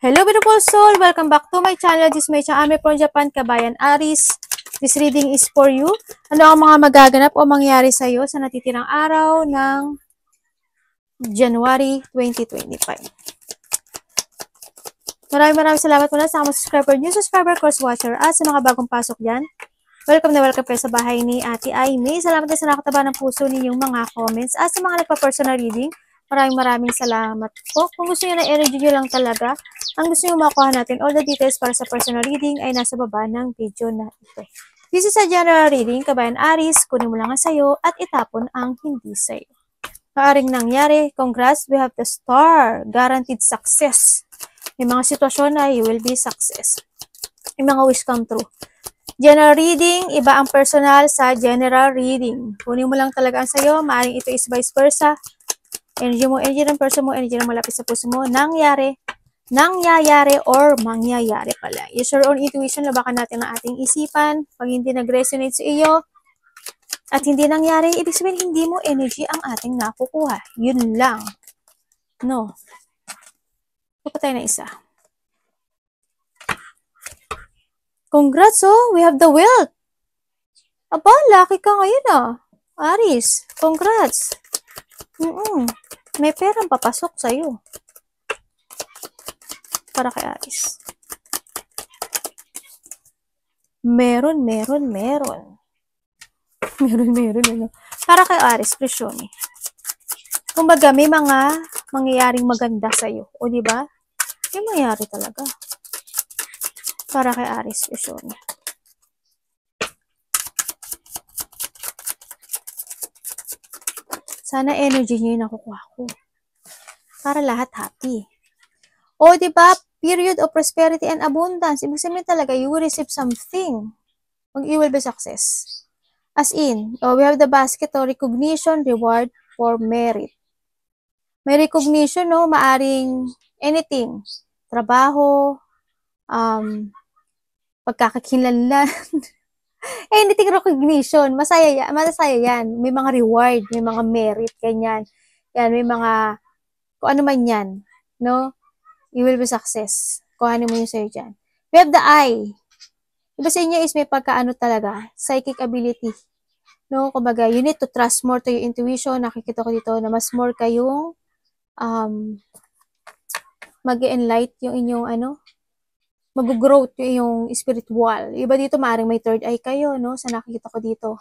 Hello beautiful soul! Welcome back to my channel. This is my channel from Japan, Kabayan Aris. This reading is for you. Ano ang mga magaganap o mangyari sa iyo sa natitirang araw ng January 2025. Maraming salamat muna sa mga subscriber, new subscriber, course watcher, at sa mga bagong pasok dyan. Welcome na welcome kayo sa bahay ni Ate Aimee. Salamat din sa nakataba ng puso ninyong mga comments. At sa mga nagpa-personal reading, maraming salamat po. Kung gusto niyo na energy nyo lang talaga, ang gusto niyo makuha natin, all the details para sa personal reading ay nasa baba ng video na ito. This is a general reading, Kabayan Aris. Kunin mo lang ang sayo at itapon ang hindi sayo. Maaring nangyari, congrats, we have the star, guaranteed success. May mga sitwasyon na you will be success. May mga wish come true. General reading, iba ang personal sa general reading. Kunin mo lang talaga ang sayo, maaaring ito is vice versa. Energy mo, energy ng person mo, energy ng malapit sa puso mo, nangyayari, or mangyayari pala. Use your own intuition, labakan natin ang ating isipan. Pag hindi nag-resonate sa iyo, at hindi nangyari, ibig sabihin hindi mo energy ang ating nakukuha. Yun lang. No. Ito tayo na isa. Congrats, oh! We have the wealth! Aba, lucky ka ngayon, ah. Aris, congrats! May perang papasok sa'yo. Para kay Aris. Meron. Ano. Para kay Aris, presyoni. Kumbaga, may mga mangyayaring maganda sa'yo. O, diba? May mangyayari talaga. Para kay Aris, presyoni. Sana energy niyo yung nakukuha ko. Para lahat happy. O, diba? Period of prosperity and abundance. Ibig sabihin talaga, you will receive something. You will be success. As in, we have the basket of recognition, reward for merit. May recognition, no? Maaring anything. Trabaho, pagkakakilanlan. Anything recognition. Masaya yan. May mga reward, may mga merit, ganyan. Yan, may mga, kung ano man yan, no? You will be success. Kuhanin mo yung sa'yo dyan. We have the eye. Iba sa inyo is may pagkaano talaga, psychic ability. No, kumbaga, you need to trust more to your intuition. Nakikita ko dito na mas more kayong mag-enlight yung inyong mag-growth yung inyong spiritual. Iba dito, maaaring may third eye kayo, no? Sa nakikita ko dito.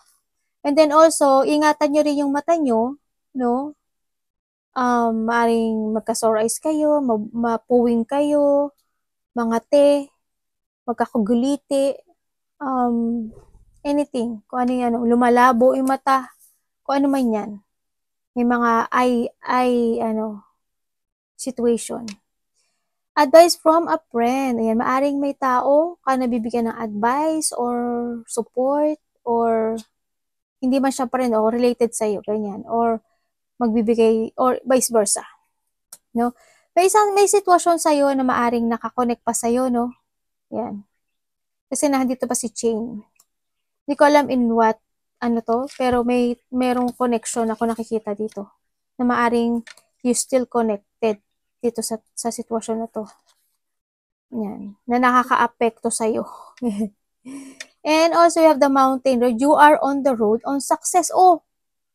And then also, ingatan nyo rin yung mata nyo, no? Maaaring magka-sore eyes kayo, mapuwing kayo, mangate, magkakaguliti, anything. Kung ano yan, lumalabo yung mata, kung ano man yan. May mga situation. Advice from a friend. Ayan, maaring may tao ka nabibigyan ng advice or support or hindi man siya friend o related sa'yo, ganyan. Or magbibigay, or vice versa. No? May sitwasyon sa'yo na maaring nakakonect pa sa'yo, no? Yan. Kasi nandito pa si Chain. Hindi ko alam in what, pero merong connection ako nakikita dito. Na maaring you still connected dito sa sitwasyon na to. Yan. Na nakaka-apekto sa'yo. And also, you have the mountain road. You are on the road on success. Oh,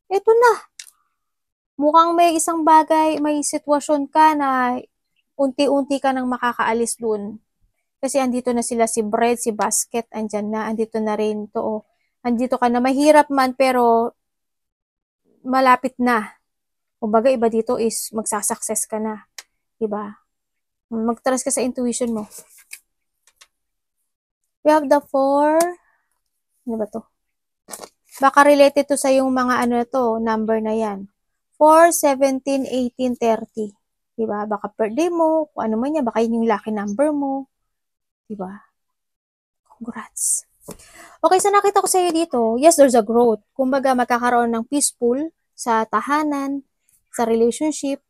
ito na. Mukhang may isang bagay, may sitwasyon ka na unti-unti ka nang makakaalis dun. Kasi andito na sila, si Bread, si Basket, andyan na. Andito na rin to. Oh. Andito ka na. Mahirap man, pero malapit na. Kumbaga, iba dito is magsasucess ka na. Diba? Mag-trust ka sa intuition mo. We have the 4. Ano ba to? Baka related to sa yung mga number na yan. 4, 17, 18, 30. Diba? Baka birthday mo, kung ano man yan, baka yun yung lucky number mo. Diba? Congrats. Okay, so nakita ko sa iyo dito, yes, there's a growth. Kumbaga, magkakaroon ng peaceful sa tahanan, sa relationship,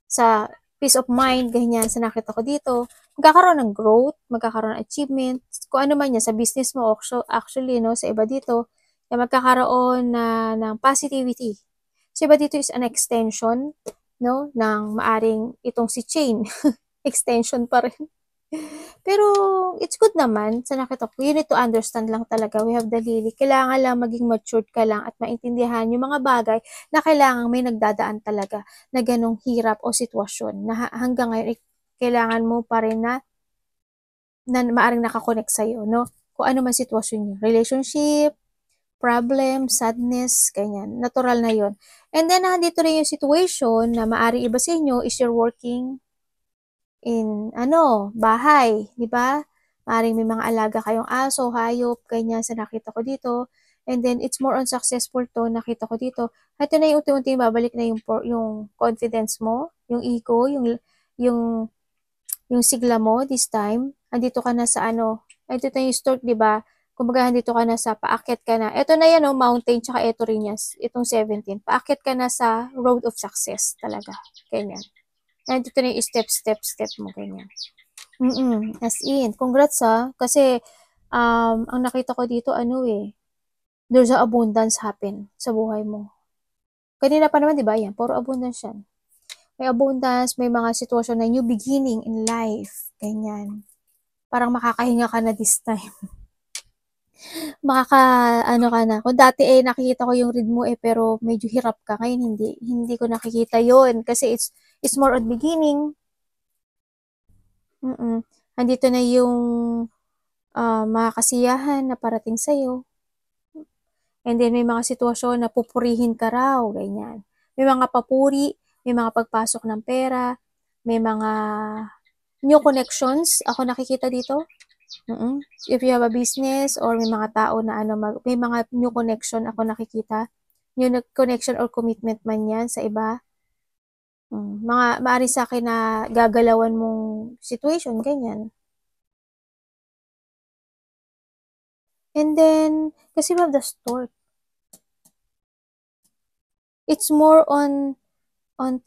sa peace of mind, ganyan, sa nakita ko dito. Magkakaroon ng growth, magkakaroon ng achievement, kung ano man yan, sa business mo, actually, no, sa iba dito, magkakaroon ng positivity. So, iba dito is an extension, no, ng maaring itong si Chain. Extension pa rin. Pero, it's good naman sa nakita ko. You need to understand lang talaga. We have the lily. Kailangan lang maging matured ka lang at maintindihan yung mga bagay na kailangan may nagdadaan talaga na ganong hirap o sitwasyon na hanggang ngayon, kailangan mo pa rin na maaring nakakonect sa'yo, no? Kung ano man sitwasyon nyo. Relationship, problem, sadness, ganyan. Natural na yon. And then, nandito rin yung situation na maaring iba sa inyo is you're working in, bahay, di ba? Maaring may mga alaga kayong aso, hayop, ganyan sa nakita ko dito. And then, it's more on successful to, nakita ko dito. Ito na yung unti-unti babalik na yung confidence mo, yung ego, yung sigla mo this time. Andito ka na sa ito na yung start, di ba? Kumbaga, dito ka na sa paakyat ka na. Ito na yan, mountain, tsaka ito rin yan, itong 17. Paakyat ka na sa road of success talaga. Ganyan. And dito na yung step mo, ganyan. As in, congrats kasi, ang nakita ko dito, there's a abundance happen sa buhay mo. Kanina pa naman, di ba, yan, puro abundance yan. May abundance, may mga sitwasyon na new beginning in life, ganyan. Parang makakahinga ka na this time. Ka na. Kung dati nakikita ko yung read mo pero medyo hirap ka. Ngayon hindi ko nakikita yon kasi it's more on beginning. Andito na yung mga kasiyahan na parating sa'yo. And then may mga sitwasyon na pupurihin ka raw, ganyan. May mga papuri, may mga pagpasok ng pera, may mga new connections ako nakikita dito. If you have a business or may mga tao na may mga new connection ako nakikita. New connection or commitment man yan sa iba. Maari sa akin na gagalawan mong situation, ganyan. And then, kasi we have the stork. It's more on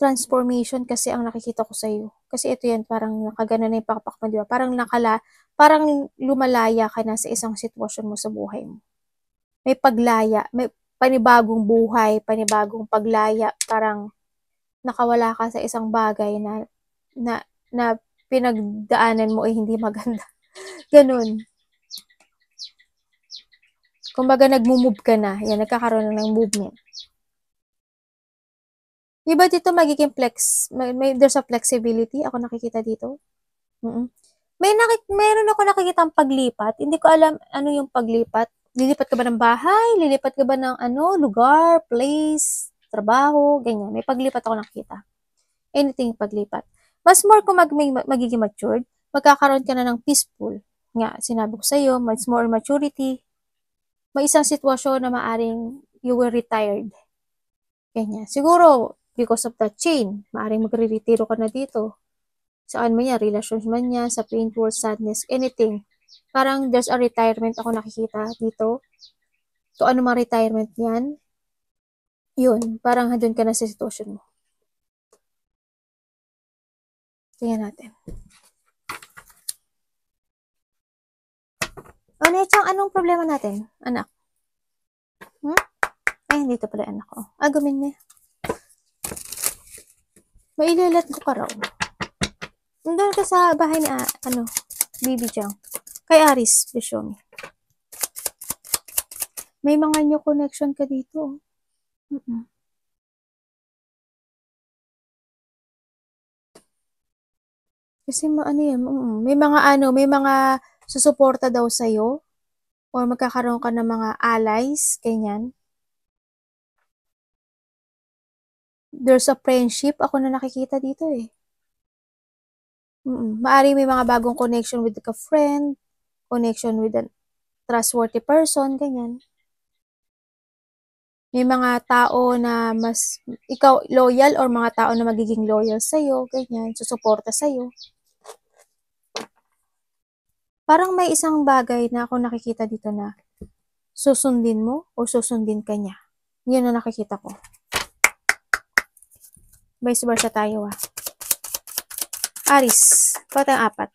transformation kasi ang nakikita ko sa'yo. Kasi ito yan, parang nakagana na yung pakpak mo, di ba? Parang lumalaya ka na sa isang sitwasyon mo sa buhay mo. May paglaya, may panibagong buhay, panibagong paglaya, parang nakawala ka sa isang bagay na pinagdaanan mo ay hindi maganda. Ganun. Kumbaga nagmo-move ka na, yan, nagkakaroon na ng movement. Diba dito magiging there's a flexibility, ako nakikita dito. Meron ako nakikita ang paglipat, hindi ko alam ano yung paglipat. Lilipat ka ba ng bahay? Lilipat ka ba ng lugar, place, trabaho, ganyan. May paglipat ako nakikita. Anything paglipat. Mas more kung magiging matured, magkakaroon ka na ng peaceful. Nga, sinabi ko sa'yo, much more maturity. May isang sitwasyon na maaring you were retired. Ganyan. Siguro, because of the chain, maaring magre-retiro ka na dito. Saan man yan, relations man yan, sa painful, sadness, anything. Parang there's a retirement ako nakikita dito. So, ano mga retirement yan? Yun, parang handun ka na sa sitwasyon mo. Tingnan natin. Nechang, anong problema natin, anak? Ay, hindi to pala anak ko. Gumin na. Maililat ko ka raw. Nandun ka sa bahay ni, Bibi Jang. Kay Aris, please show me. May mga new connection ka dito. Kasi may mga susuporta daw sa'yo or magkakaroon ka ng mga allies, ganyan. There's a friendship ako na nakikita dito Maari may mga bagong connection with a friend, connection with a trustworthy person, ganyan. May mga tao na ikaw loyal or mga tao na magiging loyal sa'yo, ganyan, susuporta sa'yo. Parang may isang bagay na ako nakikita dito na susundin mo o susundin ka niya. Yun na nakikita ko. Vice versa tayo Aris, patang 4.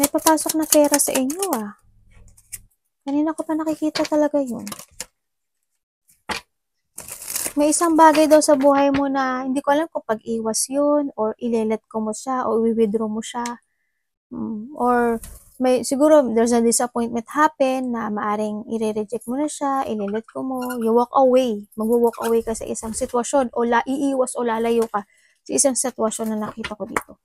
May papasok na pera sa inyo Kanina ko pa nakikita talaga yun. may isang bagay daw sa buhay mo na hindi ko alam kung pag-iwas yun or ile-let go mo siya or i-withdraw mo siya. Or may siguro there's a disappointment happen na maaring i-reject mo na siya, ile-let go mo, you walk away. Magwo-walk away ka sa isang sitwasyon o iiwas o lalayo ka sa isang sitwasyon na nakita ko dito.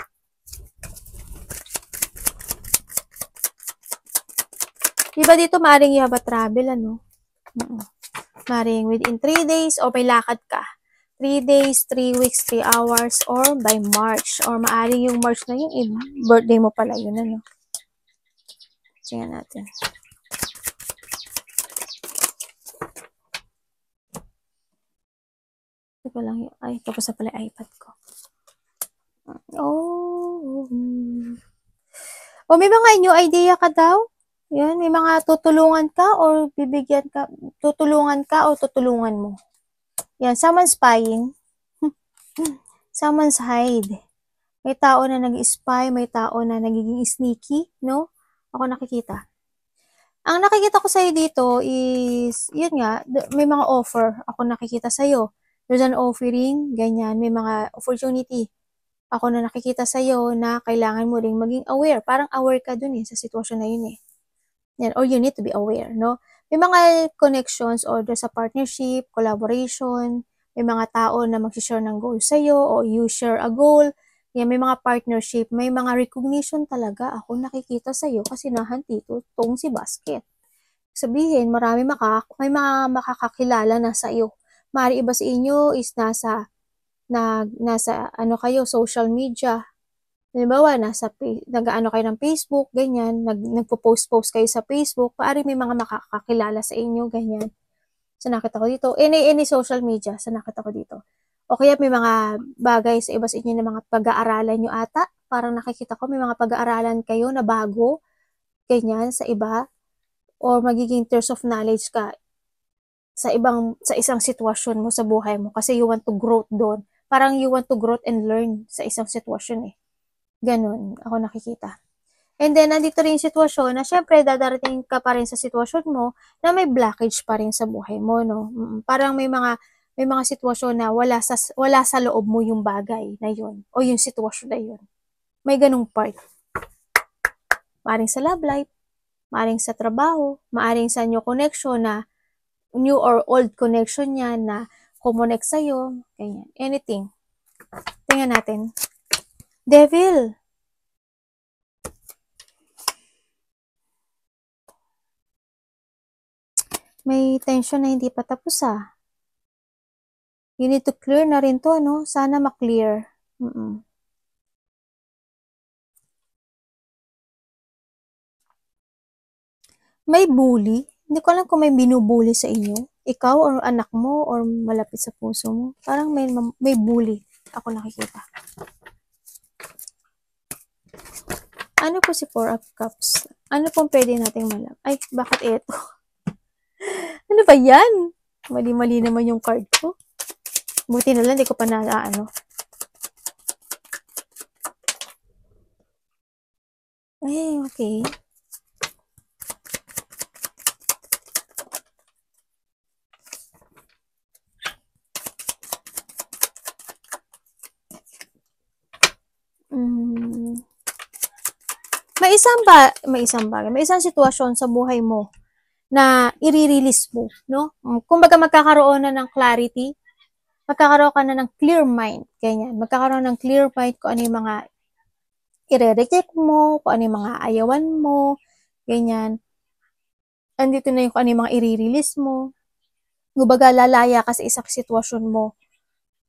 Diba dito maaring you have a travel, ano? Maring within 3 days o may lakad ka. 3 days, 3 weeks, 3 hours, or by March. Or maaring yung March na yun, birthday mo pala yun, ano? Tingnan natin. Ito lang yun. Ay, tapos na pala iPad ko. Oh. O may mga new idea ka daw? Yan, may mga tutulungan ka or bibigyan ka, tutulungan ka o tutulungan mo. Yan, someone's spying. Someone's hide. May tao na nag-spy, may tao na nagiging sneaky, no? Ako nakikita. Ang nakikita ko sa'yo dito is, yun nga, may mga offer ako nakikita sa'yo. There's an offering, ganyan, may mga opportunity. Ako na nakikita sa'yo na kailangan mo ring maging aware. Parang aware ka dun sa sitwasyon na yun Yan, or you need to be aware, no? May mga connections or there's a partnership, collaboration, may mga tao na mag-share ng goal sa'yo o you share a goal. Yan, may mga partnership, may mga recognition talaga ako nakikita sa'yo kasi dito tong si Basket. Sabihin, may mga makakakilala na sa'yo. Mari iba sa inyo is nasa ano kayo, social media. Halimbawa, nag-ano kayo ng Facebook, ganyan, nagpo-post kayo sa Facebook, paari may mga makakakilala sa inyo, ganyan. Sa nakita ko dito, any social media, sa nakita ko dito. O kaya may mga bagay sa iba sa inyo na mga pag-aaralan nyo ata, parang nakikita ko may mga pag-aaralan kayo na bago, ganyan, sa iba, or magiging thirst of knowledge ka sa isang sitwasyon mo sa buhay mo kasi you want to grow doon. Parang you want to grow and learn sa isang sitwasyon Ganun, ako nakikita. And then, nandito rin yung sitwasyon na syempre, dadarating ka pa rin sa sitwasyon mo na may blockage pa rin sa buhay mo, no? Parang may mga sitwasyon na wala sa loob mo yung bagay na yun o yung sitwasyon na yun. May ganung part. Maaring sa love life, maaring sa trabaho, maaring sa new connection na new or old connection niya na kumonect sa'yo, ganyan. Anything. Tingnan natin. Devil. May tension na hindi pa tapos You need to clear na rin to, no? Sana ma-clear. May bully. Hindi ko alam kung may binubully sa inyo. Ikaw or anak mo or malapit sa puso mo. Parang may bully. Ako nakikita. Ano po si Four of Cups? Ano pong pwede nating malaman? Ay, bakit ito? Ano ba yan? Mali-mali naman yung card ko. Buti na lang, di ko pa ano. Ay, okay. May isang sitwasyon sa buhay mo na i-release mo, no? Kumbaga magkakaroon na ng clarity, magkakaroon ka na ng clear mind, ganyan. Magkakaroon ng clear mind kung ano yung mga i-reject mo, kung ano yung mga ayawan mo, ganyan. Andito na yung kung ano yung mga i-release mo. Kumbaga lalaya ka sa isang sitwasyon mo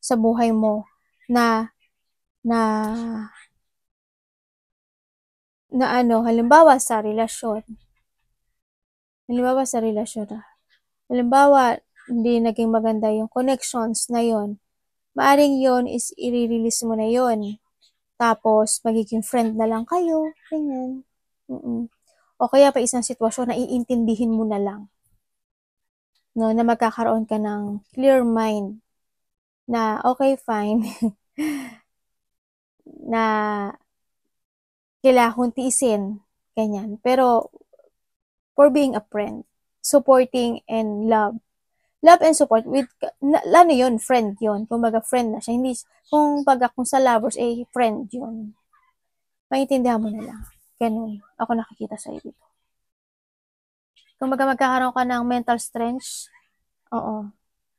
sa buhay mo na ano, halimbawa sa relasyon. Halimbawa, hindi naging maganda yung connections na yon. Maaring yon is i-release mo na yon. Tapos, magiging friend na lang kayo. Ganyan. O kaya pa isang sitwasyon na iintindihin mo na lang. No, na magkakaroon ka ng clear mind na okay, fine. na kailangan tiisin, ganyan. Pero, for being a friend, supporting and love Love and support with, ano yun, friend yun. Kumbaga, friend na siya. Hindi, kung sa lovers, friend yun. Maintindihan mo na lang. Ganun. Ako nakikita sa'yo dito. Kumbaga, magkakaroon ka ng mental strength. Oo.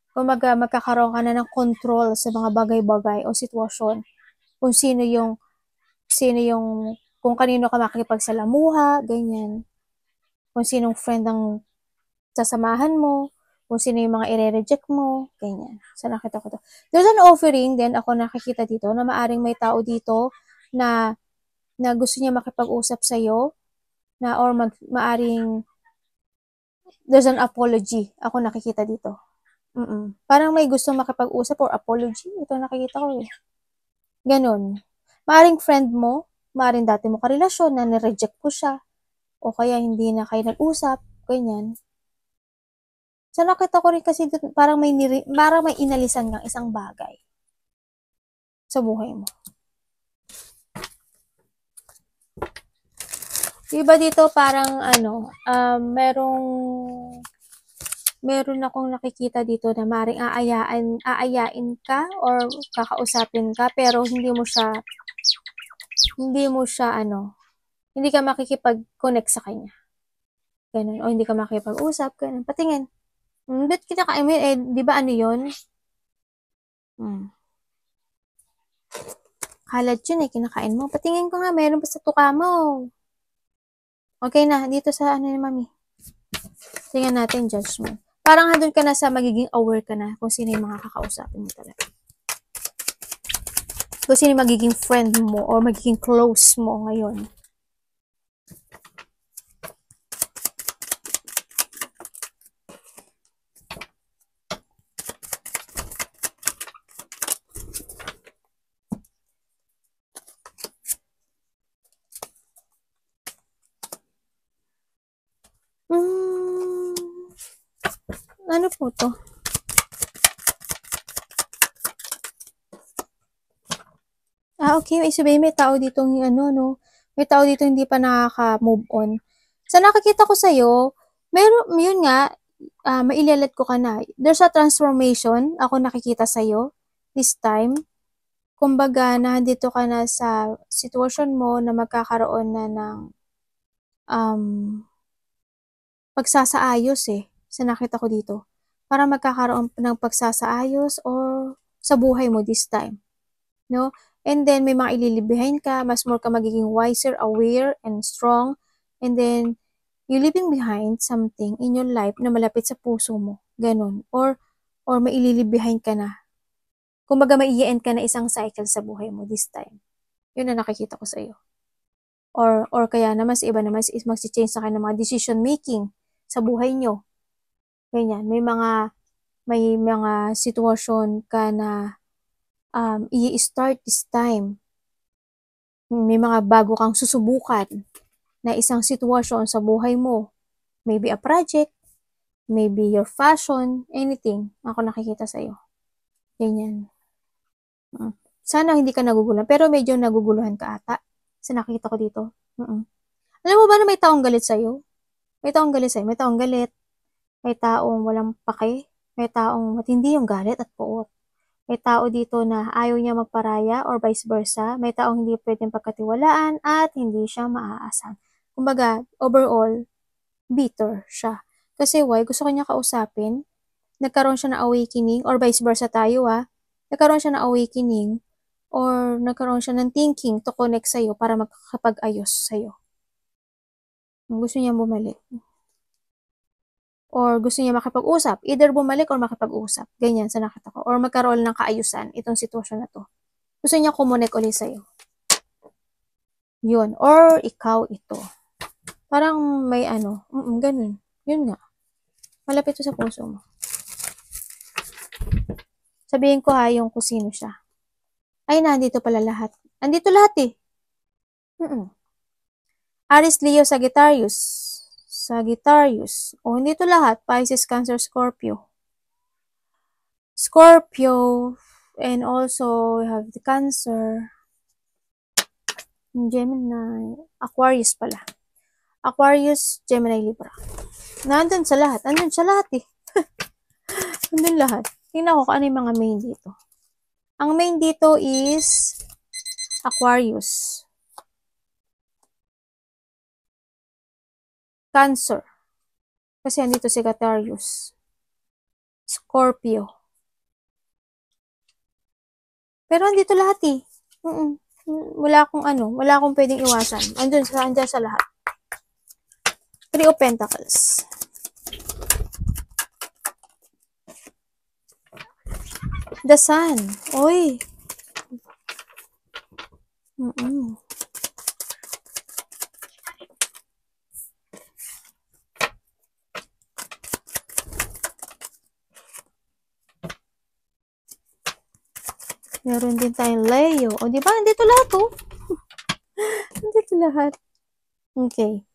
Kumbaga, magkakaroon ka na ng control sa mga bagay-bagay o sitwasyon. Kung kung kanino ka makikipagsalamuha, ganyan. Kung sinong friend ang sasamahan mo, kung sino yung mga i-reject mo, ganyan. So, nakita ko to. There's an offering din, ako nakikita dito, na maaring may tao dito na gusto niya makipag-usap sa'yo, or maaring there's an apology, ako nakikita dito. Parang may gusto makipag-usap or apology, ito nakikita ko eh. Ganon. Maaring friend mo, maaring dati mo karelasyon na nireject ko siya, o kaya hindi na kayo nag-usap, ganyan. So, nakita ko rin kasi parang may inalisan kang isang bagay sa buhay mo. Diba dito parang meron akong nakikita dito na maring aayain ka or kakausapin ka pero hindi hindi ka makikipag-connect sa kanya. Ganun. O hindi ka makikipag-usap, ganun. Patingin. Ba't kita di ba ano yun? Kalat yun kinakain mo. Patingin ko nga, meron pa sa tuka mo. Okay na, dito sa ni mami. Tingnan natin, judgment. Parang handun ka na sa magiging aware ka na kung sino yung mga kakausapin mo talaga. Kung sino yung magiging friend mo or magiging close mo ngayon. Ano po to? Okay. May sabihin, may tao dito may tao dito hindi pa nakaka-move on. Sa nakikita ko sa'yo, yun nga, mailalat ko ka na. There's a transformation, ako nakikita sa'yo, this time. Kumbaga, nandito ka na sa sitwasyon mo na magkakaroon na ng pagsasaayos sa nakita ko dito. Para magkakaroon ng pagsasaayos or sa buhay mo this time. No? And then, may mga ililibihin ka, mas more ka magiging wiser, aware, and strong. And then, you're leaving behind something in your life na malapit sa puso mo. Ganon. Or may ililibihin ka na. Kumbaga, mai-end ka na isang cycle sa buhay mo this time. Yun na nakikita ko sa iyo. Or kaya naman sa iba naman is mag-change sa kayo ng mga decision making sa buhay nyo. Ganyan. May mga sitwasyon ka na i-start this time. May mga bago kang susubukan na isang sitwasyon sa buhay mo. Maybe a project, maybe your fashion, anything. Ako nakikita sa iyo. Ganyan. Sana hindi ka naguguluhan, pero medyo naguguluhan ka ata. Sa nakikita ko dito. Alam mo ba na may taong galit sa iyo? May taong galit sa iyo. May taong galit. May taong walang pake. May taong matindi yung galit at puot. May tao dito na ayaw niya magparaya or vice versa. May taong hindi pwedeng pagkatiwalaan at hindi siya maaasahan. Kumbaga, overall, bitter siya. Kasi why? Gusto kanya kausapin. Nagkaroon siya ng awakening or vice versa tayo Nagkaroon siya ng awakening or nagkaroon siya ng thinking to connect sa'yo para magkakapag-ayos sa'yo. Gusto niya bumalik. Or gusto niya makipag-usap. Either bumalik or makipag-usap. Ganyan sa nakita ko. Or magkaroon ng kaayusan itong sitwasyon na to. Gusto niya kumonek ulit sa'yo. Yun. Or ikaw ito. Parang may ganun. Yun nga. Malapit to sa puso mo. Sabihin ko yung kung sino siya. Ay, nandito pala lahat. Andito lahat Aries, Leo, Sagittarius. Hindi to lahat. Pisces, Cancer, Scorpio. And also, we have the Cancer. Gemini. Aquarius pala. Aquarius, Gemini, Libra. Nandun sa lahat. Nandun lahat. Tingnan ko kung ano yung mga main dito. Ang main dito is Aquarius, Cancer, kasi andito si Sagittarius, Scorpio. Pero andito lahat eh. Wala akong pwedeng iwasan. Andyan sa lahat. Three of Pentacles. The Sun. Oy. Meron din tayong Leo. O, di ba? Nandito lahat, oh. Nandito lahat. Okay.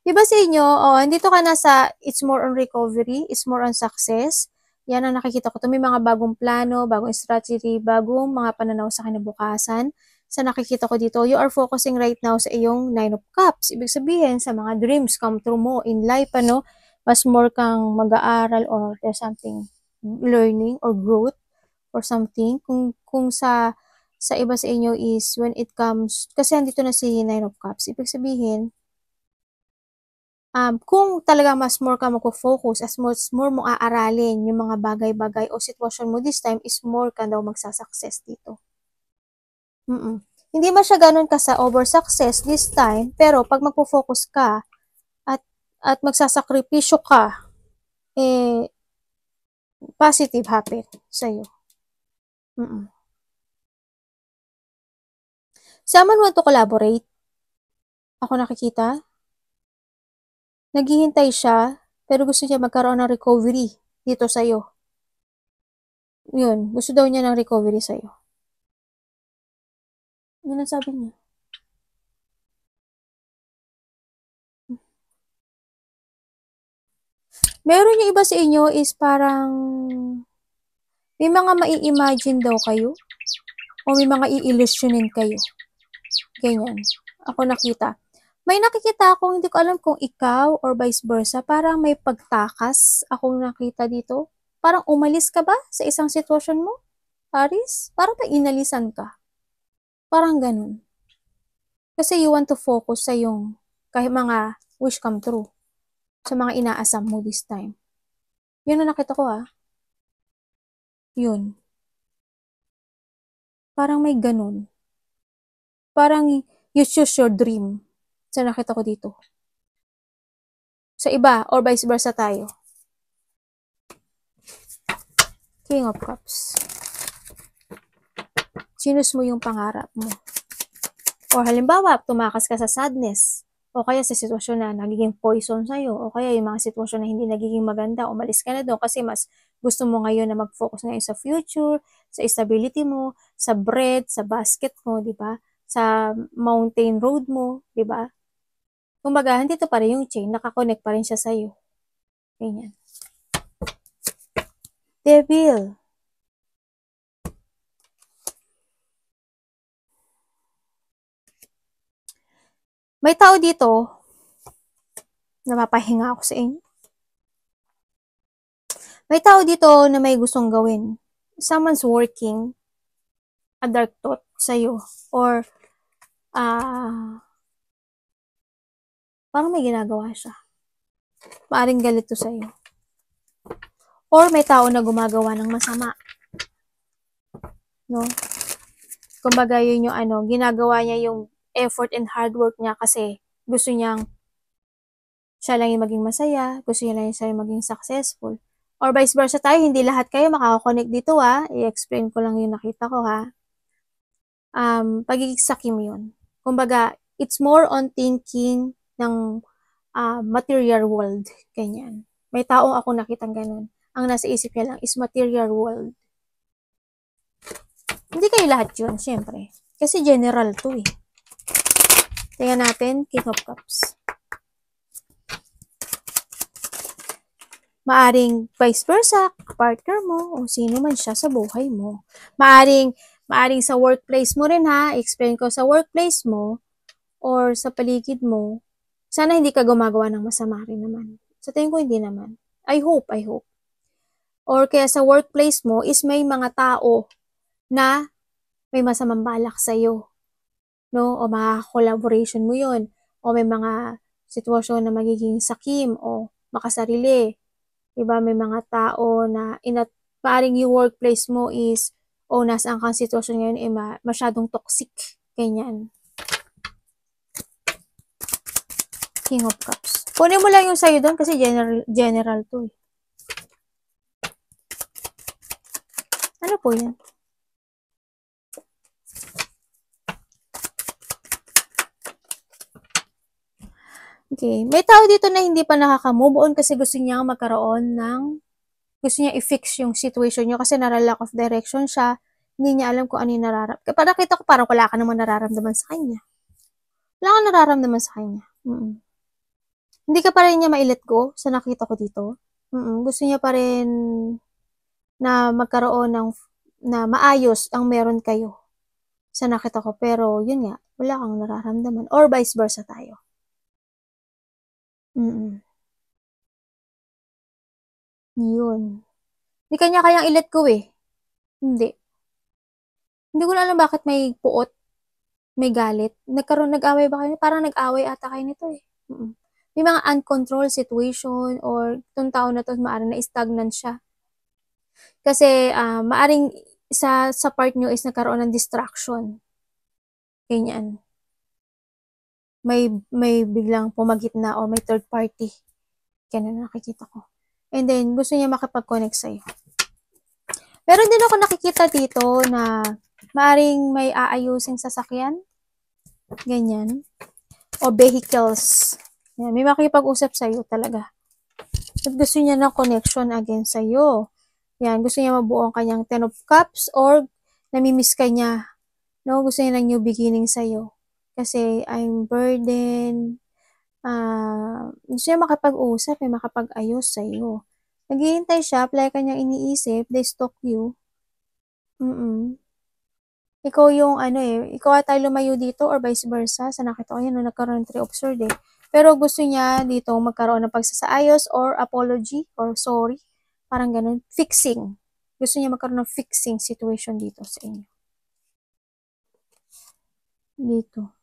Di ba sa inyo, nandito ka na sa it's more on recovery, it's more on success. Yan ang nakikita ko. Ito may mga bagong plano, bagong strategy, bagong mga pananaw sa kinabukasan. Sa nakikita ko dito, you are focusing right now sa iyong Nine of Cups. Ibig sabihin, sa mga dreams come true mo in life, mas more kang mag-aaral or there's something learning or growth or something. Kung sa iba sa inyo is when it comes, kasi andito na si Nine of Cups, ibig sabihin, kung talaga mas more ka magpo-focus, as more mo aaralin yung mga bagay-bagay o sitwasyon mo this time, is more ka daw magsasucess dito. Hindi man siya ganun ka sa over-success this time, pero pag magpo-focus ka at magsasakripisyo ka, positive happen sa'yo. Someone want to collaborate? Ako nakikita. Naghihintay siya, pero gusto niya magkaroon ng recovery dito sa'yo. Yun, gusto daw niya ng recovery sa'yo. Yun ang sabi niya. Meron yung iba sa inyo is parang may mga mai-imagine daw kayo o may mga i-illusionin kayo. Ganyan. Ako nakita. May nakikita akong hindi ko alam kung ikaw or vice versa. Parang may pagtakas akong nakita dito. Parang umalis ka ba sa isang sitwasyon mo, Aries? Parang may inalisan ka. Parang ganun. Kasi you want to focus sa yung kahit mga wish come true. Sa mga inaasam mo this time. Yun ang nakita ko Yun. Parang may ganun. Parang you choose your dream. Sa nakita ko dito. Sa iba, or vice versa tayo. King of Cups. Sinus mo yung pangarap mo. Or halimbawa, tumakas ka sa sadness. O kaya sa sitwasyon na nagiging poison sa'yo. O kaya yung mga sitwasyon na hindi nagiging maganda. Umalis ka na doon kasi mas gusto mo ngayon na mag-focus ngayon sa future, sa stability mo, sa bread, sa basket mo, di ba? Sa mountain road mo, di ba? Kumbaga, dito pa rin yung chain, nakakonect pa rin siya sa'yo. Ganyan. Devil. May tao dito, napapahinga ako sa inyo. May tao dito na may gustong gawin. Someone's working a dark thought sa'yo. Or, parang may ginagawa siya. Maaring galit to sa'yo. Or may tao na gumagawa ng masama. No? Kumbaga yun yung ginagawa niya yung effort and hard work niya kasi gusto niyang siya lang yung maging masaya, gusto niya lang siya yung maging successful. Or vice versa tayo, hindi lahat kayo makakakonect dito I-explain ko lang yung nakita ko pagiging sakim yun. Kumbaga, it's more on thinking ng material world. Ganyan. May tao ako nakitang ganun. Ang nasa isip niya lang is material world. Hindi kayo lahat yun, syempre. Kasi general to Tingnan natin, King of Cups. Maaring vice versa, partner mo, o sino man siya sa buhay mo. Maaring sa workplace mo rin explain ko sa workplace mo, or sa paligid mo, sana hindi ka gumagawa ng masama rin naman. Sa tingin ko hindi naman. I hope. or kaya sa workplace mo is may mga tao na may masamang balak sa'yo, no? O mga collaboration mo yun, o may mga sitwasyon na magiging sakim o makasarili. Diba? May mga tao na maaring yung workplace mo is o nasaan kang sitwasyon ngayon ay masyadong toxic. Ganyan. King of Cups. Kunin mo lang yung sa'yo doon kasi general to eh. Ano po yan? Okay. May tao dito na hindi pa nakaka-move on kasi gusto niya magkaroon ng gusto niya i-fix yung situation niyo kasi nara-lack of direction siya. Hindi niya alam kung ano yung nararamdaman. Kapag nakita ko parang wala ka naman nararamdaman sa kanya. Wala ka nararamdaman sa kanya. Hindi ka pa rin niya ma-let go sa nakita ko dito. Gusto niya pa rin na magkaroon ng na maayos ang meron kayo sa nakita ko. Pero yun nga, wala kang nararamdaman. Or vice versa tayo. Yun. Hindi kanya kayang i-let go eh. Hindi. Hindi ko na alam bakit may puot, may galit. Nag-away ba kayo? Parang nag-away ata kayo nito eh. May mga uncontrolled situation or itong tao na to maaring na-stagnant siya. Kasi maaring sa part nyo is nagkaroon ng distraction. Ganyan. May biglang pumagitna or may third party. Ganun nakikita ko. And then, gusto niya makipag-connect sa'yo. Meron din ako nakikita dito na maaring may aayusing sasakyan. Ganyan. O vehicles. Yan, may makipag-usap sa'yo talaga. At gusto niya ng connection again sa'yo. Yan, gusto niya mabuo ang kanyang 10 of Cups or namimiss ka niya. No? Gusto niya ng new beginning sa'yo. Kasi I'm burdened. Gusto niya makapag-usap, may makapag-ayos sa'yo. Naghihintay siya, play ka niyang iniisip, they stalk you. Ikaw yung ikaw ata lumayo dito or vice versa. Sa nakita ko yan, nagkaroon ng 3 of Swords eh. Pero gusto niya dito magkaroon ng pagsasaayos or apology or sorry. Parang ganun. Fixing. Gusto niya magkaroon ng fixing situation dito sa inyo. Dito.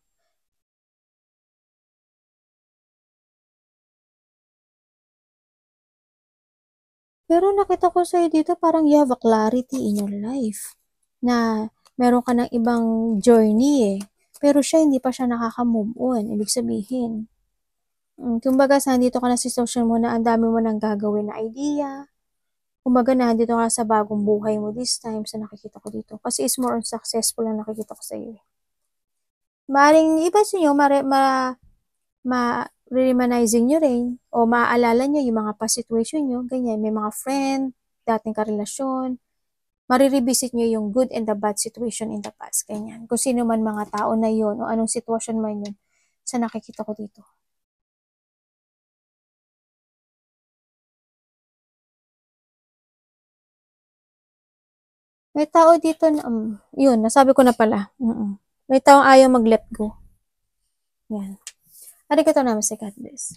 Pero nakita ko sa'yo dito parang you have a clarity in your life. Na meron ka ng ibang journey eh. Pero siya hindi pa siya nakaka-move on. Ibig sabihin. Kumbaga, nandito ka na sa sitwasyon mo na ang dami mo nang gagawin na idea. Kumbaga, nandito ka sa bagong buhay mo this time sa nakikita ko dito. Kasi is more on successful ang nakikita ko sa iyo. Maring iba sa inyo, ma-remanizing nyo rin o maaalala nyo yung mga past situation nyo. Ganyan, may mga friend, dating karelasyon. Marirevisit nyo yung good and the bad situation in the past. Ganyan. Kung sino man mga tao na yun o anong sitwasyon man yun sa nakikita ko dito. May tao dito na, yun, nasabi ko na pala. May taong ayaw mag-let go. Yan. Arigatou namaste, God bless.